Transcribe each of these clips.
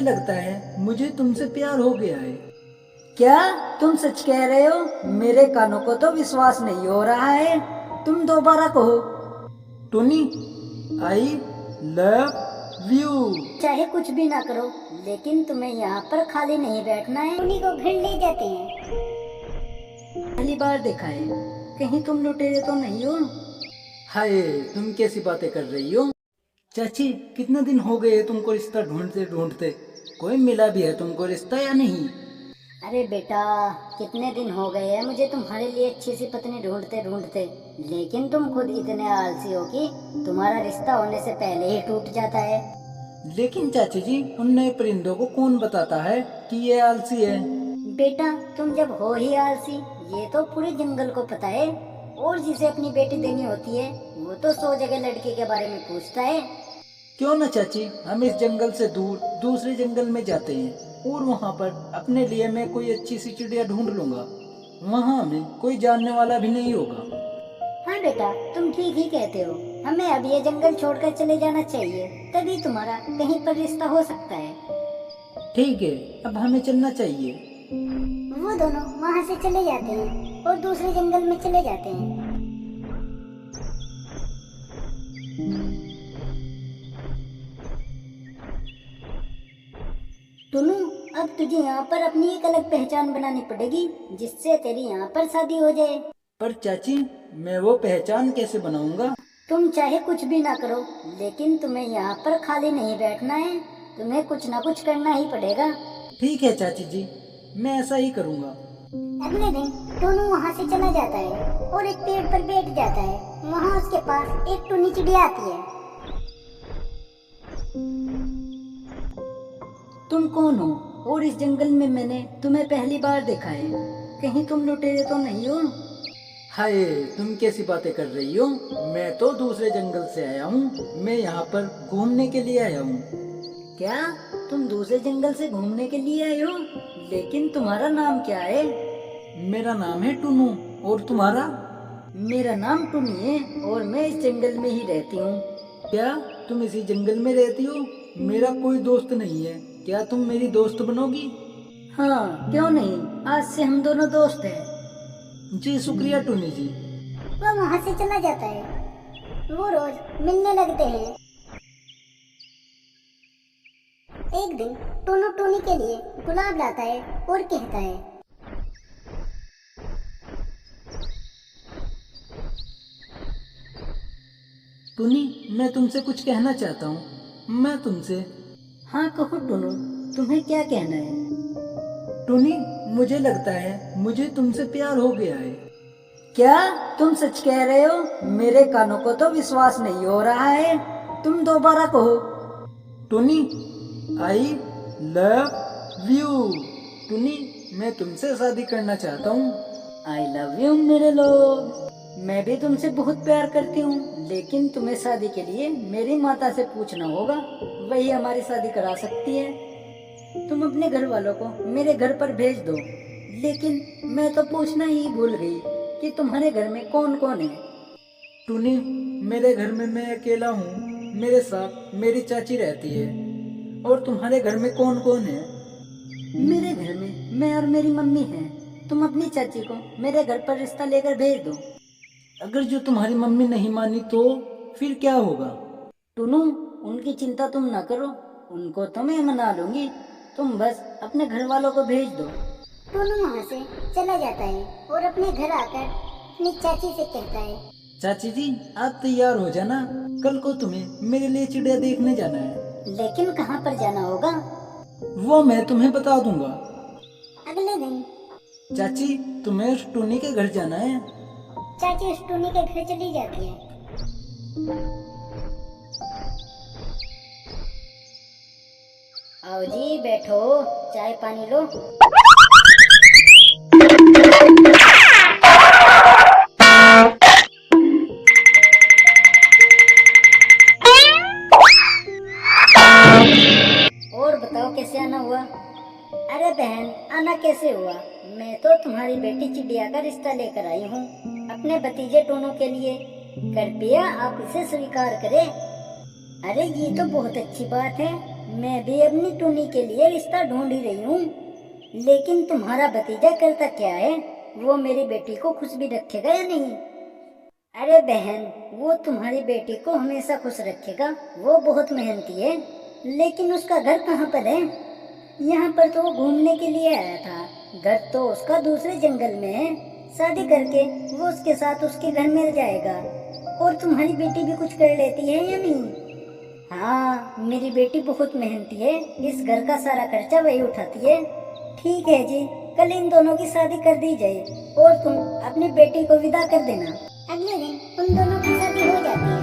मुझे लगता है मुझे तुमसे प्यार हो गया है। क्या तुम सच कह रहे हो? मेरे कानों को तो विश्वास नहीं हो रहा है। तुम दोबारा कहो। Tony, I love you. चाहे कुछ भी ना करो, लेकिन तुम्हें यहाँ पर खाली नहीं बैठना है। उन्हीं को घर ले जाते हैं। पहली बार देखा है, कहीं तुम लुटेरे तो नहीं हो? हाय, तुम कैसी बातें कर रही हो? चाची, कितने दिन हो गए तुमको रिश्ता ढूंढते ढूंढते? कोई मिला भी है तुमको रिश्ता या नहीं? अरे बेटा, कितने दिन हो गए हैं मुझे तुम्हारे लिए अच्छी सी पत्नी ढूंढते ढूंढते, लेकिन तुम खुद इतने आलसी हो कि तुम्हारा रिश्ता होने से पहले ही टूट जाता है। लेकिन चाची जी, उन नए परिंदों को कौन बताता है कि ये आलसी है? बेटा, तुम जब हो ही आलसी, ये तो पूरे जंगल को पता है। और जिसे अपनी बेटी देनी होती है वो तो 100 जगह लड़के के बारे में पूछता है। क्यों ना चाची, हम इस जंगल से दूर दूसरे जंगल में जाते हैं और वहाँ पर अपने लिए मैं कोई अच्छी सी चिड़िया ढूंढ लूंगा। वहाँ हमें कोई जानने वाला भी नहीं होगा। हाँ बेटा, तुम ठीक ही कहते हो। हमें अब ये जंगल छोड़कर चले जाना चाहिए, तभी तुम्हारा कहीं पर रिश्ता हो सकता है। ठीक है, अब हमें चलना चाहिए। वो दोनों वहाँ से चले जाते हैं और दूसरे जंगल में चले जाते हैं। टुनू, अब तुझे यहाँ पर अपनी एक अलग पहचान बनानी पड़ेगी, जिससे तेरी यहाँ पर शादी हो जाए। पर चाची, मैं वो पहचान कैसे बनाऊंगा? तुम चाहे कुछ भी ना करो, लेकिन तुम्हें यहाँ पर खाली नहीं बैठना है। तुम्हें कुछ ना कुछ करना ही पड़ेगा। ठीक है चाची जी, मैं ऐसा ही करूँगा। अगले दिन टुनू वहाँ से चला जाता है और एक पेड़ पर बैठ जाता है। वहाँ उसके पास एक टुनी चिड़िया आती है। तुम कौन हो? और इस जंगल में मैंने तुम्हें पहली बार देखा है, कहीं तुम लुटेरे तो नहीं हो? हाय, तुम कैसी बातें कर रही हो? मैं तो दूसरे जंगल से आया हूँ। मैं यहाँ पर घूमने के लिए आया हूँ। क्या तुम दूसरे जंगल से घूमने के लिए आए हो? लेकिन तुम्हारा नाम क्या है? मेरा नाम है टुनू, और तुम्हारा? मेरा नाम टुनी है और मैं इस जंगल में ही रहती हूँ। क्या तुम इसी जंगल में रहती हो? मेरा कोई दोस्त नहीं है, क्या तुम मेरी दोस्त बनोगी? हाँ, क्यों नहीं, आज से हम दोनों दोस्त हैं। जी शुक्रिया टुनी जी। वो वहाँ से चला जाता है। वो रोज मिलने लगते हैं। एक दिन टुनू टुनी के लिए गुलाब लाता है और कहता है, टुनी, मैं तुमसे कुछ कहना चाहता हूँ। मैं तुमसे। हाँ कहो टुनू, तुम्हें क्या कहना है? टुनी, मुझे लगता है मुझे तुमसे प्यार हो गया है। क्या तुम सच कह रहे हो? मेरे कानों को तो विश्वास नहीं हो रहा है। तुम दोबारा कहो। टुनी, आई लव यू। टुनी, मैं तुमसे शादी करना चाहता हूँ। आई लव यू मेरे लोग। मैं भी तुमसे बहुत प्यार करती हूँ, लेकिन तुम्हें शादी के लिए मेरी माता से पूछना होगा, वही हमारी शादी करा सकती है। तुम अपने घर वालों को मेरे घर पर भेज दो। लेकिन मैं तो पूछना ही भूल गई कि तुम्हारे घर में कौन कौन है। टुनी, मेरे घर में मैं अकेला हूँ। मेरे साथ मेरी चाची रहती है। और तुम्हारे घर में कौन कौन है? मेरे घर में मैं और मेरी मम्मी हैं। तुम अपनी चाची को मेरे घर पर रिश्ता लेकर भेज दो। अगर जो तुम्हारी मम्मी नहीं मानी तो फिर क्या होगा? टुनू, उनकी चिंता तुम न करो, उनको तो मैं मना लूंगी। तुम बस अपने घर वालों को भेज दो। टुनू वहाँ से चला जाता है और अपने घर आकर अपनी चाची से कहता है, चाची जी, आप तैयार हो जाना, कल को तुम्हें मेरे लिए चिड़िया देखने जाना है। लेकिन कहाँ पर जाना होगा? वो मैं तुम्हें बता दूंगा। अगले दिन चाची, तुम्हें उस टुनी के घर जाना है। चाची उस टुनी के घर चली जाती है। आओ जी, बैठो, चाय पानी लो। और बताओ कैसे आना हुआ? अरे बहन, आना कैसे हुआ? मैं तो तुम्हारी बेटी चिड़िया का रिश्ता लेकर आई हूँ अपने भतीजे टोनू के लिए। कृपया आप इसे स्वीकार करें। अरे ये तो बहुत अच्छी बात है। मैं भी अपनी टुनी के लिए रिश्ता ढूंढ ही रही हूँ, लेकिन तुम्हारा भतीजा करता क्या है? वो मेरी बेटी को खुश भी रखेगा या नहीं? अरे बहन, वो तुम्हारी बेटी को हमेशा खुश रखेगा, वो बहुत मेहनती है। लेकिन उसका घर कहाँ पर है? यहाँ पर तो वो घूमने के लिए आया था, घर तो उसका दूसरे जंगल में है। शादी करके वो उसके साथ उसके घर मिल जाएगा। और तुम्हारी बेटी भी कुछ कर लेती है या नहीं? हाँ, मेरी बेटी बहुत मेहनती है, इस घर का सारा खर्चा वही उठाती है। ठीक है जी, कल इन दोनों की शादी कर दी जाए और तुम अपनी बेटी को विदा कर देना। अगले दिन उन दोनों की शादी हो जाती है।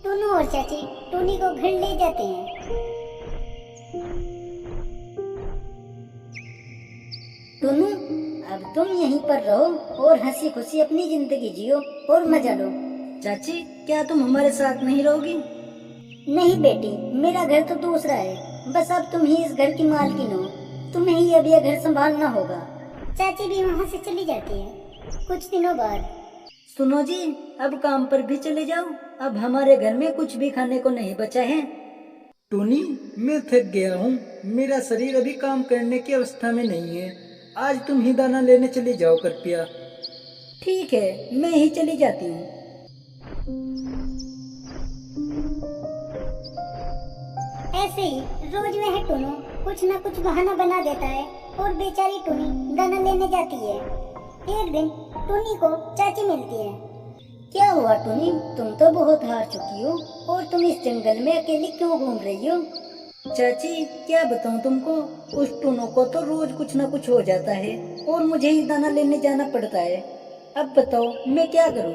टुनू और चाची टुनी को घर ले जाते हैं। टुनू, अब तुम यहीं पर रहो और हंसी खुशी अपनी जिंदगी जियो और मजा लो। चाची, क्या तुम हमारे साथ नहीं रहोगी? नहीं बेटी, मेरा घर तो दूसरा है, बस अब तुम ही इस घर की मालकिन हो, तुम्हें ही अब यह घर संभालना होगा। चाची भी वहाँ से चली जाती है कुछ दिनों बाद। सुनो जी, अब काम पर भी चले जाओ, अब हमारे घर में कुछ भी खाने को नहीं बचा है। टोनी, मैं थक गया हूँ, मेरा शरीर अभी काम करने की अवस्था में नहीं है। आज तुम ही दाना लेने चली जाओ कृपया। ठीक है, मैं ही चली जाती हूँ। ऐसे ही रोज वह टुनू कुछ न कुछ बहाना बना देता है और बेचारी टुनी दाना लेने जाती है। एक दिन टुनी को चाची मिलती है। क्या हुआ टुनी, तुम तो बहुत हार चुकी हो और तुम इस जंगल में अकेली क्यों घूम रही हो? चाची, क्या बताऊँ तुमको, उस टूनों को तो रोज कुछ न कुछ हो जाता है और मुझे ही दाना लेने जाना पड़ता है। अब बताओ मैं क्या करूँ?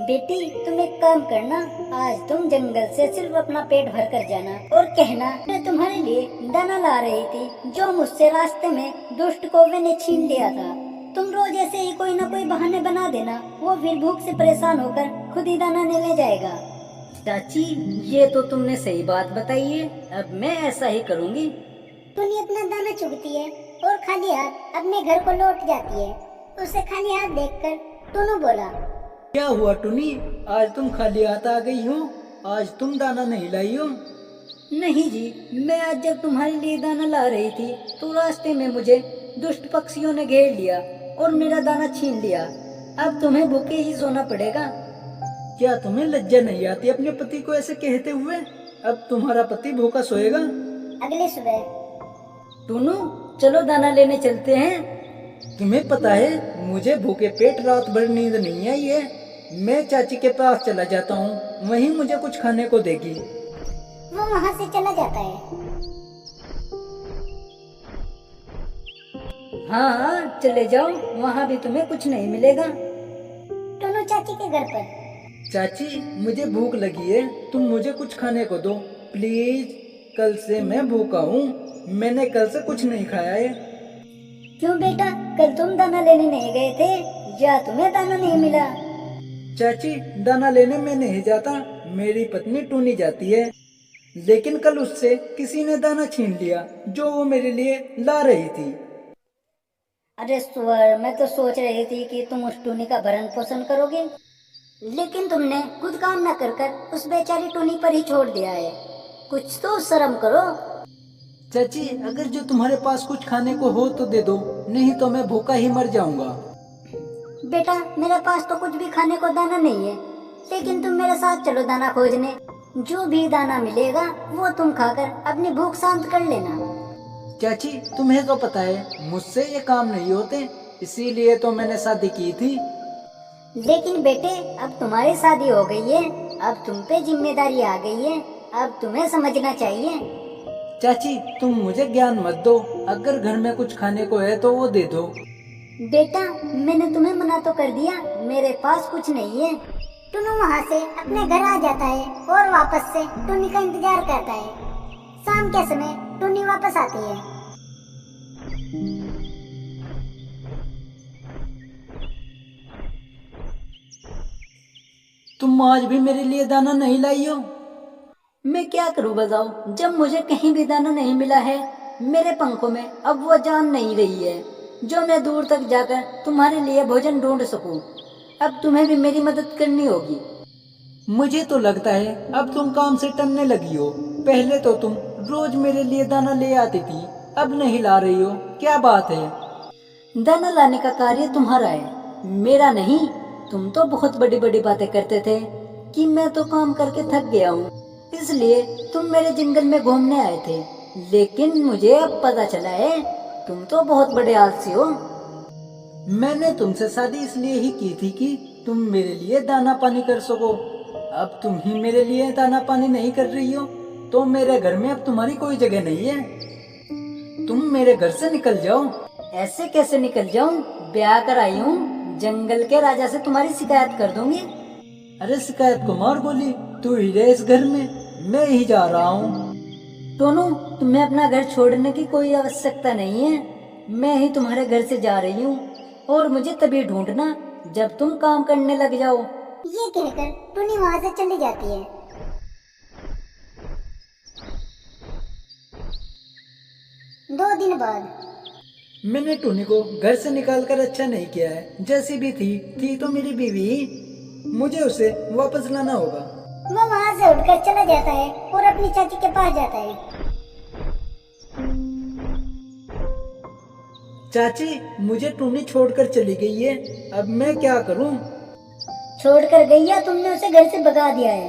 बेटी, तुम एक काम करना, आज तुम जंगल से सिर्फ अपना पेट भर कर जाना और कहना मैं तुम्हारे लिए दाना ला रही थी जो मुझसे रास्ते में दुष्ट कौवे ने छीन लिया था। तुम रोज ऐसे ही कोई न कोई बहाने बना देना, वो फिर भूख से परेशान होकर खुद ही दाना ले जाएगा। चाची, ये तो तुमने सही बात बताई है, अब मैं ऐसा ही करूँगी। टुनी अपना दाना चुगती है और खाली हाथ अपने घर को लौट जाती है। उसे खाली हाथ देखकर टुनू बोला, क्या हुआ टुनी, आज तुम खाली हाथ आ गई हो? आज तुम दाना नहीं लाई हो? नहीं जी, मैं आज जब तुम्हारे लिए दाना ला रही थी तो रास्ते में मुझे दुष्ट पक्षियों ने घेर लिया और मेरा दाना छीन लिया। अब तुम्हें भूखे ही सोना पड़ेगा। क्या तुम्हें लज्जा नहीं आती अपने पति को ऐसे कहते हुए? अब तुम्हारा पति भूखा सोएगा। अगले सुबह टूनू, चलो दाना लेने चलते हैं। तुम्हें पता है मुझे भूखे पेट रात भर नींद नहीं आई है। मैं चाची के पास चला जाता हूँ, वहीं मुझे कुछ खाने को देगी। वो वहाँ से चला जाता है। हाँ, चले जाओ, वहाँ भी तुम्हें कुछ नहीं मिलेगा। टुनू चाची के घर पर। चाची, मुझे भूख लगी है, तुम मुझे कुछ खाने को दो प्लीज। कल से मैं भूखा हूँ, मैंने कल से कुछ नहीं खाया है। क्यों बेटा, कल तुम दाना लेने नहीं गए थे या तुम्हें दाना नहीं मिला? चाची, दाना लेने में नहीं जाता, मेरी पत्नी टूनी जाती है, लेकिन कल उससे किसी ने दाना छीन लिया जो वो मेरे लिए ला रही थी। अरे सुअर, मैं तो सोच रही थी कि तुम उस टूनी का भरण पोषण करोगे, लेकिन तुमने खुद काम न कर कर उस बेचारी टूनी पर ही छोड़ दिया है। कुछ तो शर्म करो। चाची, अगर जो तुम्हारे पास कुछ खाने को हो तो दे दो, नहीं तो मैं भूखा ही मर जाऊंगा। बेटा, मेरे पास तो कुछ भी खाने को दाना नहीं है, लेकिन तुम मेरे साथ चलो दाना खोजने। जो भी दाना मिलेगा वो तुम खाकर अपनी भूख शांत कर लेना। चाची, तुम्हें तो पता है मुझसे ये काम नहीं होते, इसीलिए तो मैंने शादी की थी। लेकिन बेटे, अब तुम्हारी शादी हो गई है, अब तुम पे जिम्मेदारी आ गई है, अब तुम्हें समझना चाहिए। चाची, तुम मुझे ज्ञान मत दो, अगर घर में कुछ खाने को है तो वो दे दो। बेटा, मैंने तुम्हें मना तो कर दिया, मेरे पास कुछ नहीं है। टुनू वहाँ से अपने घर आ जाता है और वापस से टुनी का इंतजार करता है। शाम के समय टुनी वापस आती है। तुम आज भी मेरे लिए दाना नहीं लाई हो? मैं क्या करूँ बताओ, जब मुझे कहीं भी दाना नहीं मिला है, मेरे पंखों में अब वो जान नहीं रही है जो मैं दूर तक जाकर तुम्हारे लिए भोजन ढूंढ सकूं। अब तुम्हें भी मेरी मदद करनी होगी। मुझे तो लगता है अब तुम काम से टलने लगी हो। पहले तो तुम रोज मेरे लिए दाना ले आती थी, अब नहीं ला रही हो, क्या बात है? दाना लाने का कार्य तुम्हारा है, मेरा नहीं। तुम तो बहुत बड़ी बड़ी बातें करते थे कि मैं तो काम करके थक गया हूँ, इसलिए तुम मेरे जंगल में घूमने आए थे। लेकिन मुझे अब पता चला है तुम तो बहुत बड़े आलसी हो। मैंने तुमसे शादी इसलिए ही की थी कि तुम मेरे लिए दाना पानी कर सको। अब तुम ही मेरे लिए दाना पानी नहीं कर रही हो तो मेरे घर में अब तुम्हारी कोई जगह नहीं है। तुम मेरे घर से निकल जाओ। ऐसे कैसे निकल जाऊं? ब्याह कर आई हूँ, जंगल के राजा से तुम्हारी शिकायत कर दूंगी। अरे शिकायत को मार गोली, तू ही रहे इस घर में, मैं ही जा रहा हूँ। टोनू, तुम्हें अपना घर छोड़ने की कोई आवश्यकता नहीं है, मैं ही तुम्हारे घर से जा रही हूँ और मुझे तभी ढूंढना जब तुम काम करने लग जाओ। ये कहकर टुनी वहाँ से चली जाती है। 2 दिन बाद मैंने टूनी को घर से निकालकर अच्छा नहीं किया है। जैसी भी थी तो मेरी बीवी ही, मुझे उसे वापस लाना होगा। वो वहाँ से उठकर चला जाता है और अपनी चाची के पास जाता है। चाची, मुझे टूनी छोड़कर चली गई है, अब मैं क्या करूं? छोड़कर गई या तुमने उसे घर से भगा दिया है?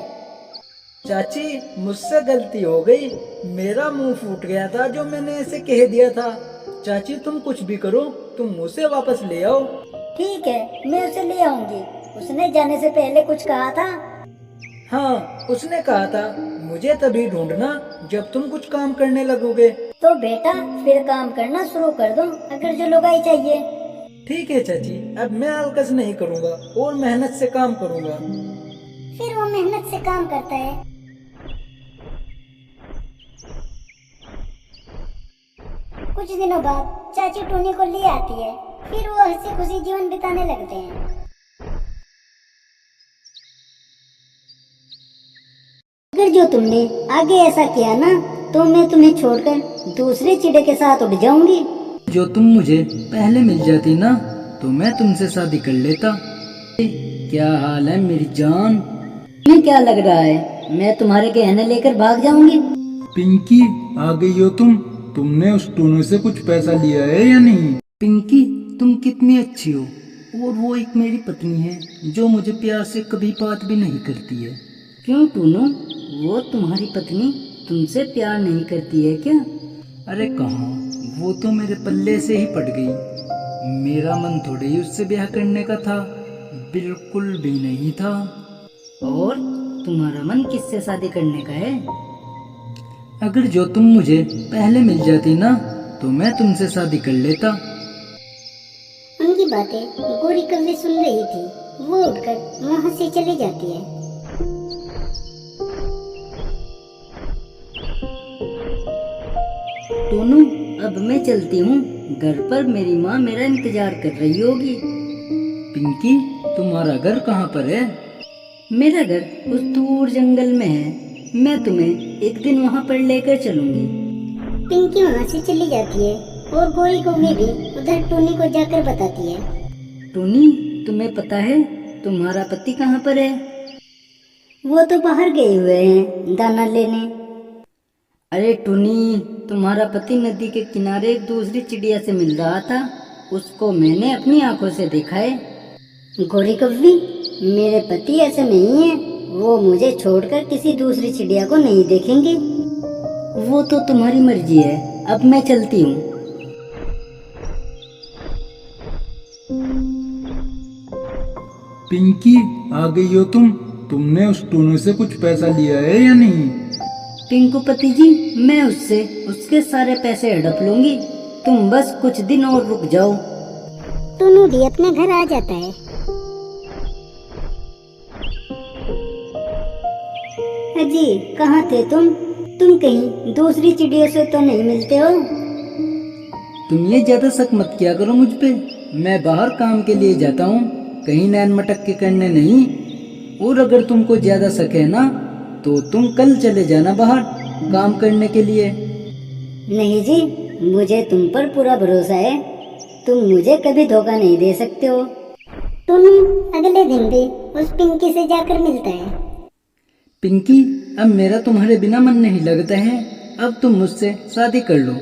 चाची, मुझसे गलती हो गई, मेरा मुंह फूट गया था जो मैंने ऐसे कह दिया था। चाची, तुम कुछ भी करो, तुम उसे वापस ले आओ। ठीक है, मैं उसे ले आऊंगी। उसने जाने से पहले कुछ कहा था? हाँ, उसने कहा था मुझे तभी ढूंढना जब तुम कुछ काम करने लगोगे। तो बेटा फिर काम करना शुरू कर दो, अगर जो लुगाई चाहिए। ठीक है चाची, अब मैं आलकस नहीं करूँगा और मेहनत से काम करूँगा। फिर वो मेहनत से काम करता है। कुछ दिनों बाद चाची टूनी को ले आती है, फिर वो हंसी खुशी जीवन बिताने लगते हैं। अगर जो तुमने आगे ऐसा किया ना, तो मैं तुम्हें छोड़कर दूसरे चिड़े के साथ उड़ जाऊंगी। जो तुम मुझे पहले मिल जाती ना तो मैं तुमसे शादी कर लेता। क्या हाल है मेरी जान? तुम्हें क्या लग रहा है मैं तुम्हारे गहने लेकर भाग जाऊंगी? पिंकी, आ गई हो तुम? तुमने उस टूनू से कुछ पैसा लिया है या नहीं? पिंकी, तुम कितनी अच्छी हो, और वो एक मेरी पत्नी है जो मुझे प्यार से कभी बात भी नहीं करती है। क्यों टूनू, वो तुम्हारी पत्नी तुमसे प्यार नहीं करती है क्या? अरे कहाँ, वो तो मेरे पल्ले से ही पड़ गई। मेरा मन थोड़े ही उससे ब्याह करने का था, बिल्कुल भी नहीं था। और तुम्हारा मन किससे शादी करने का है? अगर जो तुम मुझे पहले मिल जाती ना तो मैं तुमसे शादी कर लेता। उनकी बातें गोरी कव्वे सुन रही थी। वो उठकर वहाँ से चली जाती है। टोनू, अब मैं चलती हूँ, घर पर मेरी माँ मेरा इंतजार कर रही होगी। पिंकी, तुम्हारा घर कहाँ पर है? मेरा घर उस दूर जंगल में है, मैं तुम्हें एक दिन वहाँ पर लेकर चलूंगी। पिंकी वहाँ से चली जाती है और गोरी कौवी भी उधर टूनी को जाकर बताती है। टूनी, तुम्हें पता है तुम्हारा पति कहाँ पर है? वो तो बाहर गए हुए हैं दाना लेने। अरे टूनी, तुम्हारा पति नदी के किनारे एक दूसरी चिड़िया से मिल रहा था, उसको मैंने अपनी आंखों से देखा है। गोरी कव्वी, मेरे पति ऐसे नहीं है, वो मुझे छोड़कर किसी दूसरी चिड़िया को नहीं देखेंगे। वो तो तुम्हारी मर्जी है, अब मैं चलती हूँ। पिंकी, आ गई हो तुम? तुमने उस टूनू से कुछ पैसा लिया है या नहीं? टिंकू पति जी, मैं उससे उसके सारे पैसे हड़प लूंगी, तुम बस कुछ दिन और रुक जाओ। टूनू भी अपने घर आ जाता है। अजी, कहाँ थे तुम? तुम कहीं दूसरी चिड़ियों से तो नहीं मिलते हो? तुम ये ज्यादा शक मत किया करो मुझ पे, मैं बाहर काम के लिए जाता हूँ, कहीं नैन मटक के करने नहीं। और अगर तुमको ज्यादा शक है ना तो तुम कल चले जाना बाहर काम करने के लिए। नहीं जी, मुझे तुम पर पूरा भरोसा है, तुम मुझे कभी धोखा नहीं दे सकते हो। टुनु अगले दिन भी उस पिंकी से जाकर मिलता है। पिंकी, अब मेरा तुम्हारे बिना मन नहीं लगता है, अब तुम मुझसे शादी कर लो।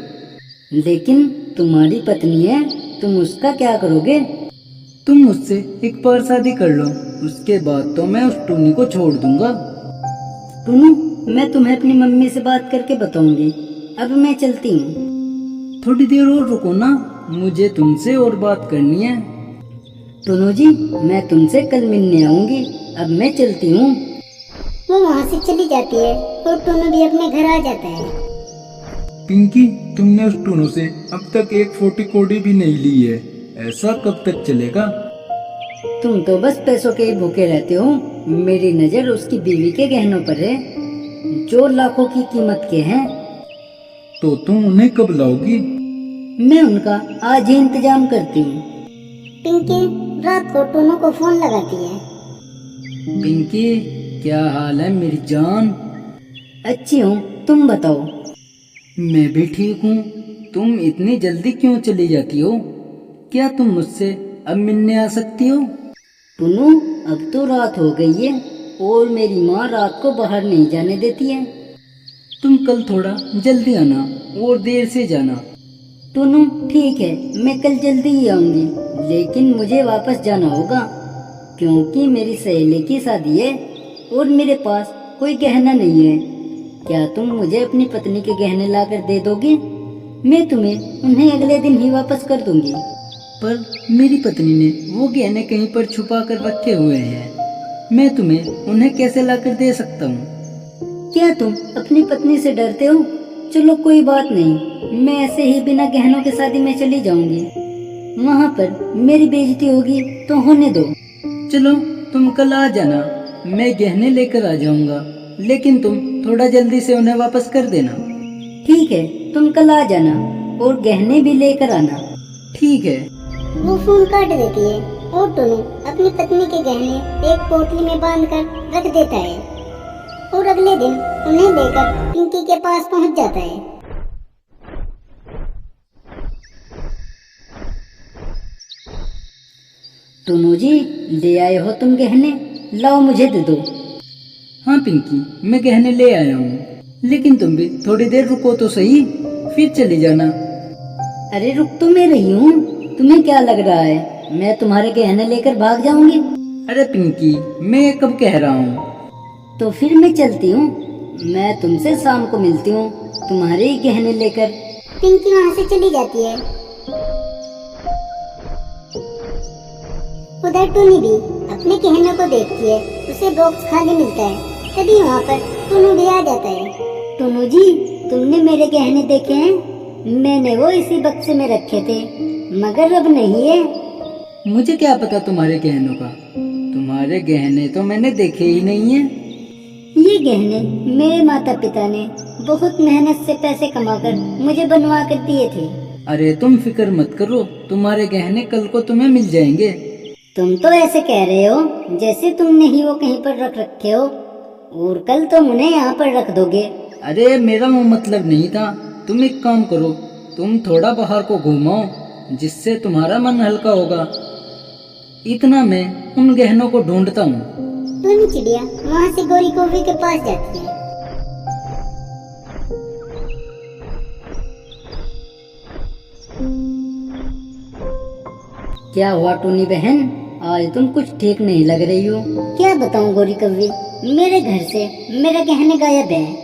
लेकिन तुम्हारी पत्नी है, तुम उसका क्या करोगे? तुम मुझसे एक बार शादी कर लो, उसके बाद तो मैं उस टूनी को छोड़ दूंगा। टुनु, मैं तुम्हें अपनी मम्मी से बात करके बताऊंगी। अब मैं चलती हूँ। थोड़ी देर और रुको ना, मुझे तुमसे और बात करनी है। टुनु जी, मैं तुमसे कल मिलने आऊंगी। अब मैं चलती हूँ। वो वहाँ से चली जाती है और टुनु भी अपने घर आ जाता है। पिंकी, तुमने उस टूनों से अब तक एक 40 कौड़ी भी नहीं ली है, ऐसा कब तक चलेगा? तुम तो बस पैसों के ही भूखे रहते हो। मेरी नजर उसकी बीवी के गहनों पर है, जो लाखों की कीमत के हैं। तो तुम उन्हें कब लाओगी? मैं उनका आज ही इंतजाम करती हूँ। पिंकी रात को टुनु को फोन लगाती है। पिंकी, क्या हाल है मेरी जान? अच्छी हूँ, तुम बताओ। मैं भी ठीक हूँ। तुम इतनी जल्दी क्यों चली जाती हो? क्या तुम मुझसे अब मिलने आ सकती हो? टुनु, अब तो रात हो गई है और मेरी माँ रात को बाहर नहीं जाने देती है। तुम कल थोड़ा जल्दी आना और देर से जाना। टुनु, ठीक है, मैं कल जल्दी ही आऊंगी, लेकिन मुझे वापस जाना होगा क्योंकि मेरी सहेली की शादी है और मेरे पास कोई गहना नहीं है। क्या तुम मुझे अपनी पत्नी के गहने लाकर दे दोगे? मैं तुम्हें उन्हें अगले दिन ही वापस कर दूंगी। पर मेरी पत्नी ने वो गहने कहीं पर छुपा कर रखे हुए हैं, मैं तुम्हें उन्हें कैसे लाकर दे सकता हूँ? क्या तुम अपनी पत्नी से डरते हो? चलो कोई बात नहीं, मैं ऐसे ही बिना गहनों के शादी में चली जाऊंगी। वहाँ पर मेरी बेइज्जती होगी तो होने दो। चलो तुम कल आ जाना, मैं गहने लेकर आ जाऊंगा, लेकिन तुम थोड़ा जल्दी से उन्हें वापस कर देना। ठीक है, तुम कल आ जाना और गहने भी लेकर आना। ठीक है। वो फोन काट देती है और टुनु अपनी पत्नी के गहने एक पोटली में बांधकर रख देता है और अगले दिन उन्हें लेकर पिंकी के पास पहुंच जाता है। टुनु जी, ले आए हो तुम गहने? लाओ मुझे दे दो। हाँ पिंकी, मैं गहने ले आया हूँ, लेकिन तुम भी थोड़ी देर रुको तो सही, फिर चली जाना। अरे रुक तो मैं रही हूँ, तुम्हें क्या लग रहा है मैं तुम्हारे गहने लेकर भाग जाऊंगी? अरे पिंकी, मैं कब कह रहा हूँ। तो फिर मैं चलती हूँ। मैं तुमसे शाम को मिलती हूँ तुम्हारे ही गहने लेकर। पिंकी वहाँ से चली जाती है। उधर टुनी भी अपने गहनों को देखती है, उसे बॉक्स खाली मिलता है। तभी वहाँ पर टुनु भी आ जाता है। टुनु जी, तुमने मेरे गहने देखे हैं? मैंने वो इसी बक्से में रखे थे, मगर अब नहीं है। मुझे क्या पता तुम्हारे गहनों का? तुम्हारे गहने तो मैंने देखे ही नहीं है। ये गहने मेरे माता पिता ने बहुत मेहनत से पैसे कमाकर मुझे बनवा कर दिए थे। अरे तुम फिक्र मत करो, तुम्हारे गहने कल को तुम्हें मिल जाएंगे। तुम तो ऐसे कह रहे हो जैसे तुमने ही वो कहीं पर रख रखे हो और कल तुम उन्हें यहाँ पर रख दोगे। अरे मेरा वो मतलब नहीं था। तुम एक काम करो, तुम थोड़ा बाहर को घुमाओ, जिससे तुम्हारा मन हल्का होगा। इतना मैं उन गहनों को ढूंढता हूँ। टुनी चिड़िया वहाँ से गोरी कौवे के पास जाती है। क्या हुआ टुनी बहन, आज तुम कुछ ठीक नहीं लग रही हो। क्या बताऊं गोरी कौवी, मेरे घर से मेरे गहने गायब हैं।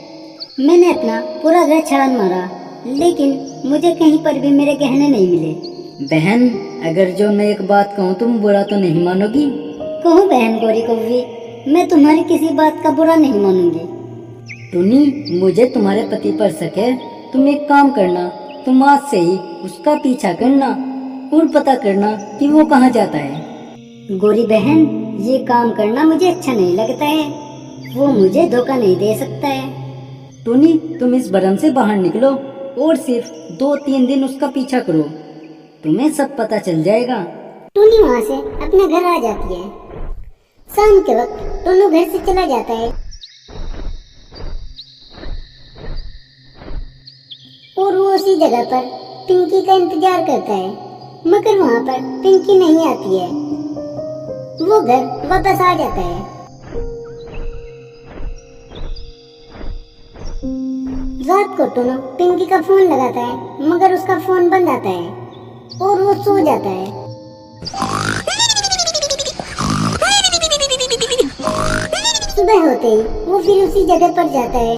मैंने अपना पूरा घर छान मारा, लेकिन मुझे कहीं पर भी मेरे गहने नहीं मिले। बहन, अगर जो मैं एक बात कहूँ तुम बुरा तो नहीं मानोगी? कहो बहन गोरी कौवी, मैं तुम्हारी किसी बात का बुरा नहीं मानूंगी। टुनी, मुझे तुम्हारे पति पर शक है। तुम एक काम करना, तुम आज से ही उसका पीछा करना और पता करना कि वो कहाँ जाता है। गोरी बहन, ये काम करना मुझे अच्छा नहीं लगता है। वो मुझे धोखा नहीं दे सकता है। टुनी, तुम इस भ्रम से बाहर निकलो और सिर्फ 2-3 दिन उसका पीछा करो, तुम्हें सब पता चल जाएगा। टुनी वहाँ से अपने घर आ जाती है। शाम के वक्त टुनु घर से चला जाता है और वो उसी जगह पर पिंकी का इंतजार करता है, मगर वहाँ पर पिंकी नहीं आती है। वो घर वापस आ जाता है। रात को टोनो पिंकी का फोन लगाता है मगर उसका फोन बंद आता है और वो सो जाता है। सुबह होते ही वो फिर उसी जगह पर जाता है।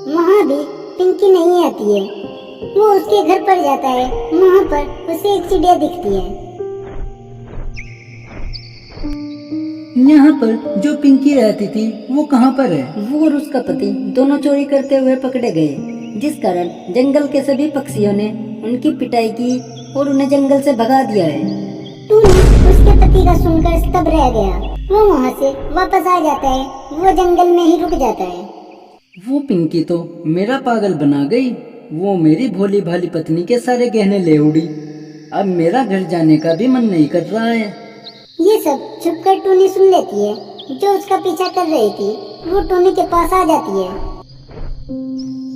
वहाँ भी पिंकी नहीं आती है। वो उसके घर पर जाता है। वहाँ पर उसे एक चिड़िया दिखती है। यहाँ पर जो पिंकी रहती थी वो कहाँ पर है? वो और उसका पति दोनों चोरी करते हुए पकड़े गए, जिस कारण जंगल के सभी पक्षियों ने उनकी पिटाई की और उन्हें जंगल से भगा दिया है। टूनी उसके पति का सुनकर स्तब्ध रह गया। वो वहाँ से वापस आ जाता है। वो जंगल में ही रुक जाता है। वो पिंकी तो मेरा पागल बना गई। वो मेरी भोली भाली पत्नी के सारे गहने ले उड़ी। अब मेरा घर जाने का भी मन नहीं कर रहा है। ये सब छुपकर टूनी सुन लेती है। जो उसका पीछा कर रही थी वो टूनी के पास आ जाती है।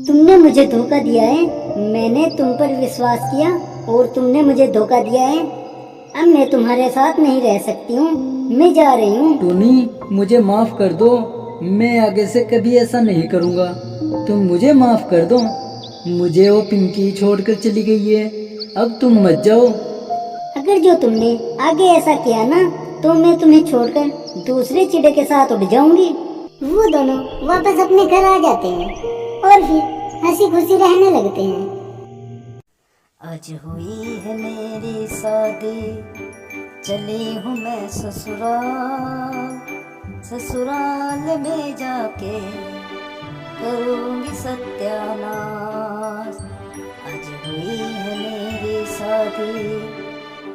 तुमने मुझे धोखा दिया है। मैंने तुम पर विश्वास किया और तुमने मुझे धोखा दिया है। अब मैं तुम्हारे साथ नहीं रह सकती हूँ। मैं जा रही हूँ। टोनी, मुझे माफ कर दो। मैं आगे से कभी ऐसा नहीं करूँगा। तुम मुझे माफ कर दो। मुझे वो पिंकी छोड़कर चली गई है। अब तुम मत जाओ। अगर जो तुमने आगे ऐसा किया ना तो मैं तुम्हें छोड़कर दूसरे चिड़े के साथ उड़ जाऊंगी। वो दोनों वापस अपने घर आ जाते हैं और फिर हंसी खुशी रहने लगते हैं। आज हुई है मेरी शादी, चली हूँ मैं ससुराल। ससुराल में जाके करूँगी सत्यानाश। आज हुई है मेरी शादी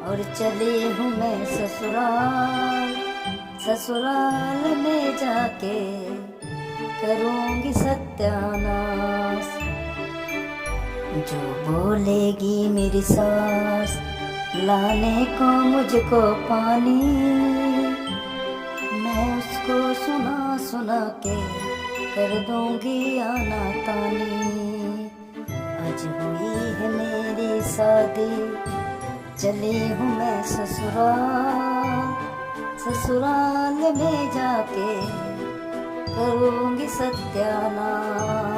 और चली हूँ मैं ससुराल। ससुराल में जाके करूँगी सत्यानाश। जो बोलेगी मेरी सास, लाने को मुझको पानी, मैं उसको सुना सुना के कर दूंगी आना तानी। आज हुई है मेरी शादी, चली हूँ मैं ससुराल। ससुराल में जाके करूँगी सत्यानाश।